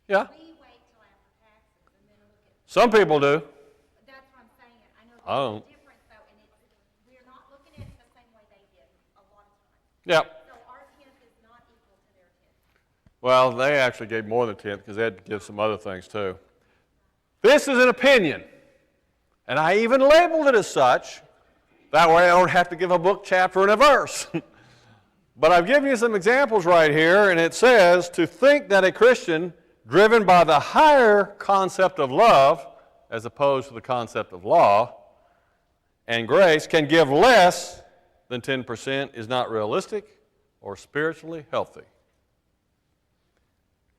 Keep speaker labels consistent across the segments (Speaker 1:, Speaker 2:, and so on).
Speaker 1: Yeah.
Speaker 2: We wait till after taxes and then look at.
Speaker 1: Some people do.
Speaker 2: That's what I'm saying. I know
Speaker 1: I don't.
Speaker 2: there's a difference though, and we're not looking at it the same way they did a lot of times.
Speaker 1: Yeah.
Speaker 2: So our tenth is not equal to their tenth.
Speaker 1: Well, they actually gave more than 10th because they had to give some other things too. This is an opinion, and I even labeled it as such. That way I don't have to give a book, chapter, and a verse. But I've given you some examples right here, and it says to think that a Christian driven by the higher concept of love, as opposed to the concept of law and grace, can give less than 10% is not realistic or spiritually healthy.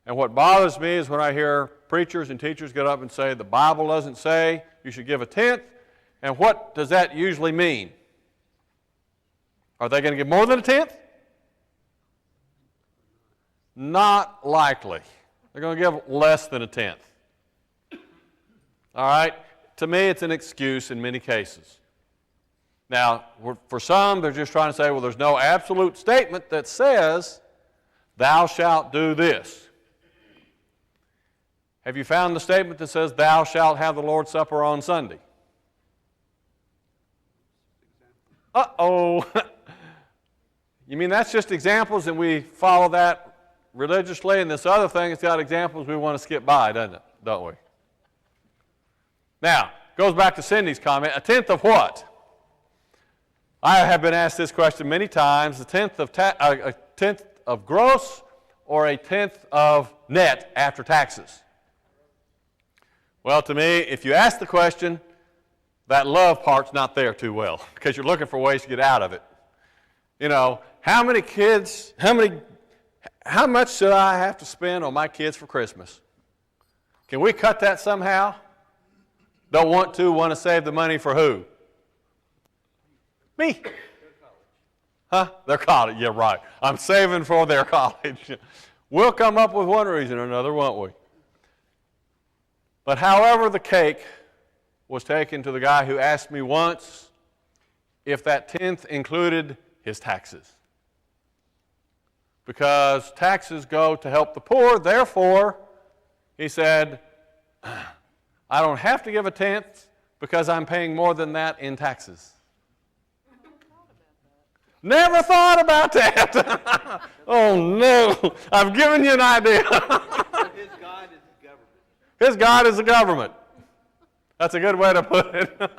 Speaker 1: And what bothers me is when I hear preachers and teachers get up and say, the Bible doesn't say you should give a tenth, and what does that usually mean? Are they going to give more than a tenth? Not likely. They're going to give less than a tenth. All right? To me, it's an excuse in many cases. Now, for some, they're just trying to say, well, there's no absolute statement that says, thou shalt do this. Have you found the statement that says, thou shalt have the Lord's Supper on Sunday? Uh-oh. You mean that's just examples and we follow that religiously, and this other thing has got examples we want to skip by, doesn't it? Don't we? Now, goes back to Cindy's comment, a tenth of what? I have been asked this question many times, a tenth of gross or a tenth of net after taxes? Well, to me, if you ask the question, that love part's not there too well because you're looking for ways to get out of it. You know, how many kids, how much should I have to spend on my kids for Christmas? Can we cut that somehow? Don't want to save the money for who? Me. Huh? Their college. Yeah, right. I'm saving for their college. We'll come up with one reason or another, won't we? But however the cake was taken to the guy who asked me once if that tenth included his taxes. Because taxes go to help the poor, therefore, he said, I don't have to give a tenth because I'm paying more than that in taxes. Never thought about that. Oh no, I've given you an idea.
Speaker 3: His God is the government.
Speaker 1: His God is the government. That's a good way to put it.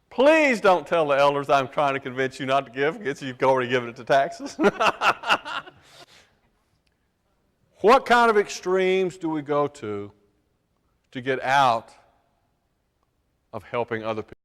Speaker 1: Please don't tell the elders I'm trying to convince you not to give because you've already given it to taxes. What kind of extremes do we go to get out of helping other people?